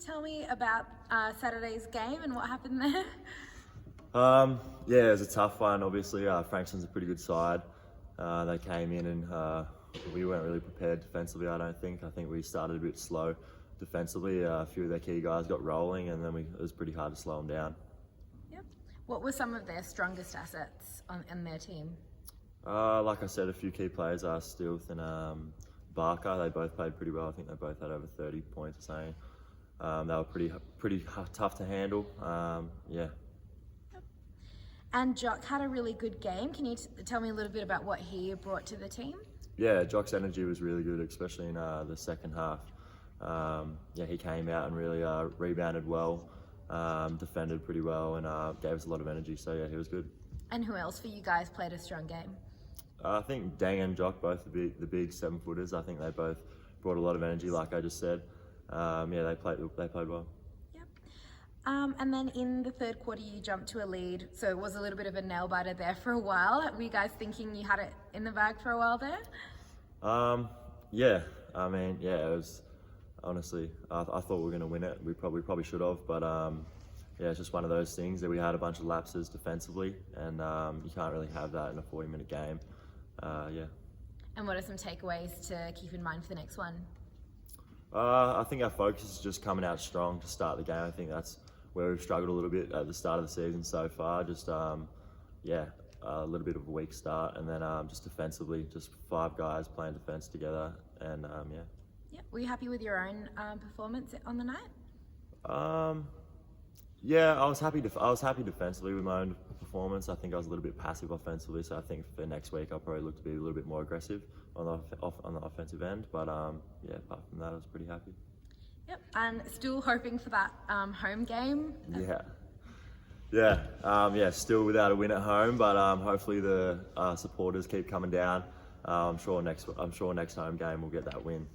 tell me about Saturday's game and what happened there? Yeah, it was a tough one. Obviously, Frankston's a pretty good side. They came in and we weren't really prepared defensively, I don't think. I think we started a bit slow defensively. A few of their key guys got rolling and then it was pretty hard to slow them down. Yep. What were some of their strongest assets in their team? Like I said, a few key players are Stilth and Barker. They both played pretty well. I think they both had over 30 points or something. They were pretty tough to handle. Yeah. And Jock had a really good game. Can you tell me a little bit about what he brought to the team? Yeah, Jock's energy was really good, especially in the second half. Yeah, he came out and really rebounded well, defended pretty well, and gave us a lot of energy. So yeah, he was good. And who else for you guys played a strong game? I think Dang and Jock, both the big 7-footers. I think they both brought a lot of energy, like I just said. Yeah, they played well. Yep. And then in the third quarter, you jumped to a lead, so it was a little bit of a nail biter there for a while. Were you guys thinking you had it in the bag for a while there? Yeah. I mean, yeah, it was. Honestly, I thought we were going to win it. We probably should have, but yeah, it's just one of those things that we had a bunch of lapses defensively, and you can't really have that in a 40-minute game. Yeah. And what are some takeaways to keep in mind for the next one? I think our focus is just coming out strong to start the game. I think that's where we've struggled a little bit at the start of the season so far. Just yeah, a little bit of a weak start, and then just defensively, just 5 guys playing defense together, and yeah. Yeah. Were you happy with your own performance on the night? Yeah, I was happy defensively with my own performance. I think I was a little bit passive offensively, so I think for next week I'll probably look to be a little bit more aggressive on the offensive end. But yeah, apart from that, I was pretty happy. Yep. And still hoping for that home game. Yeah. Still without a win at home, but hopefully the supporters keep coming down. I'm sure next home game we'll get that win.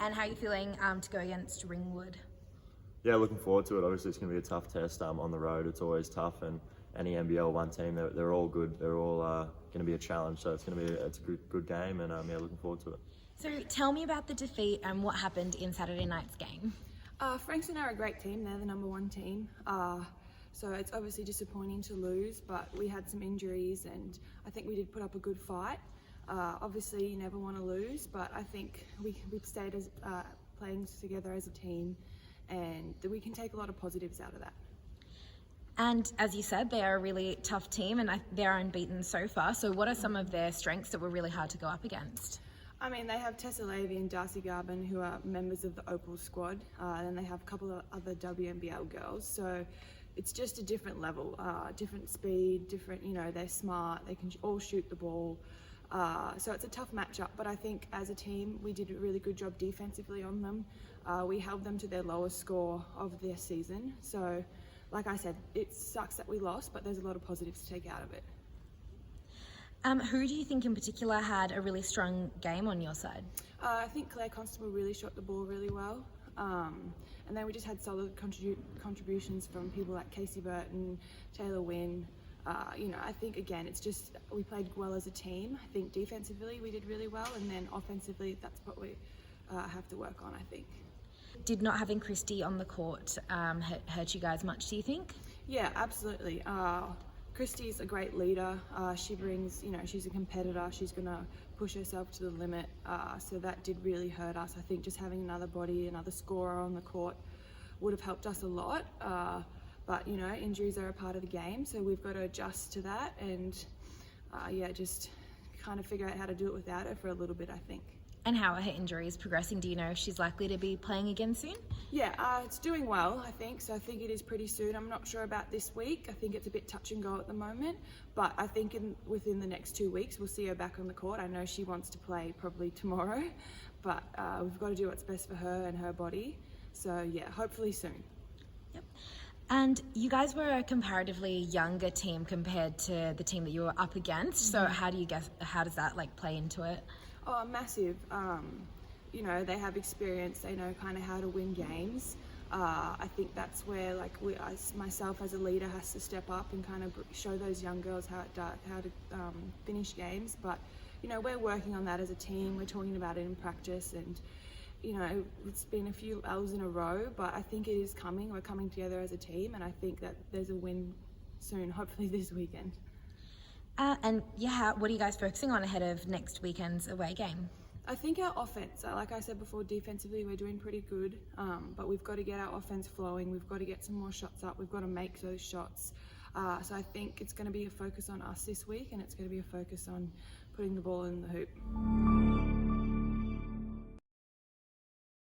And how are you feeling to go against Ringwood? Yeah, looking forward to it. Obviously, it's going to be a tough test on the road. It's always tough, and any NBL 1 team, they're all good. They're all going to be a challenge. So it's a good game, and yeah, looking forward to it. So tell me about the defeat and what happened in Saturday night's game. Frankston are a great team. They're the number 1 team. So it's obviously disappointing to lose, but we had some injuries, and I think we did put up a good fight. Obviously, you never want to lose, but I think we've stayed as playing together as a team, and we can take a lot of positives out of that. And as you said, they are a really tough team, and they're unbeaten so far. So what are some of their strengths that were really hard to go up against? I mean, they have Tessa Levy and Darcy Garvin, who are members of the Opal squad, and they have a couple of other WNBL girls. So it's just a different level, different speed, different, they're smart, they can all shoot the ball. So it's a tough matchup, but I think as a team we did a really good job defensively on them. We held them to their lowest score of their season. So like I said, it sucks that we lost, but there's a lot of positives to take out of it. Who do you think in particular had a really strong game on your side? I think Claire Constable really shot the ball really well. And then we just had solid contributions from people like Casey Burton, Taylor Wynn. I think, again, it's just we played well as a team. I think defensively we did really well, and then offensively that's what we have to work on, I think. Did not having Christy on the court hurt you guys much, do you think? Yeah, absolutely. Christy's a great leader. She brings, she's a competitor. She's going to push herself to the limit. So that did really hurt us. I think just having another body, another scorer on the court would have helped us a lot. But, injuries are a part of the game, so we've got to adjust to that and, just kind of figure out how to do it without her for a little bit, I think. And how are her injuries progressing? Do you know if she's likely to be playing again soon? Yeah, it's doing well, I think. So I think it is pretty soon. I'm not sure about this week. I think it's a bit touch and go at the moment. But I think within the next 2 weeks, we'll see her back on the court. I know she wants to play probably tomorrow. But we've got to do what's best for her and her body. So, yeah, hopefully soon. Yep. And you guys were a comparatively younger team compared to the team that you were up against. So how does that play into it? Oh, massive. They have experience. They know kind of how to win games. I think that's where, myself as a leader has to step up and kind of show those young girls how to finish games. But, we're working on that as a team. We're talking about it in practice, and you know, it's been a few L's in a row, but I think it is coming. We're coming together as a team, and I think that there's a win soon, hopefully this weekend. And yeah, what are you guys focusing on ahead of next weekend's away game? I think our offense, like I said before, defensively we're doing pretty good, but we've got to get our offense flowing. We've got to get some more shots up. We've got to make those shots. So I think it's going to be a focus on us this week, and it's going to be a focus on putting the ball in the hoop.